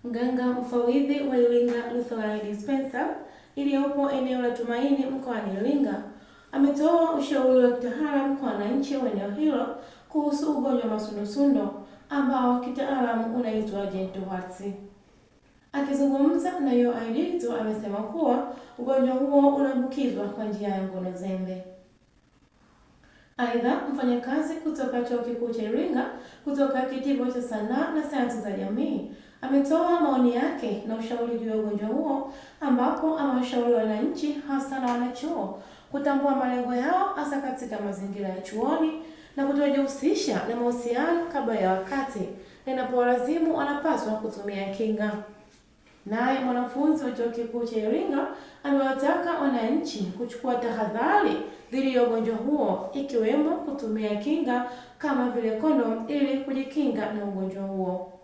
Mganga mfawidhi wa Iringa Lutheran Dispensary iliyopo eneo la Tumaini mkoani Iringa ametoa ushauri wa kitaalamu kwa wananchi wa eneo hilo kuhusu ugonjwa wa masundusundo ambao kitaalamu unaitwa Gentlewarts. Akizungumza na UoI Digital amesema kuwa ugonjwa huo unaambukizwa kwa njia ya ngono zembe. Aidha, mfanyakazi kutoka Chuo Kikuu cha Iringa kutoka kitivo cha sanaa na sayansi za jamii ametoa maoni yake na ushauri juu ya ugonjwa huo, ambapo amewashauri wananchi hasa na wanachuo kutambua malengo yao hasa katika mazingira ya chuoni na kutojihusisha na mahusiano kabla ya wakati, na inapowalazimu wanapaswa kutumia kinga. Naye mwanafunzi wa Chuo Kikuu cha Iringa amewataka wananchi kuchukua tahadhari dhidi ya ugonjwa huo, ikiwemo kutumia kinga kama vile kondom ili kujikinga na ugonjwa huo.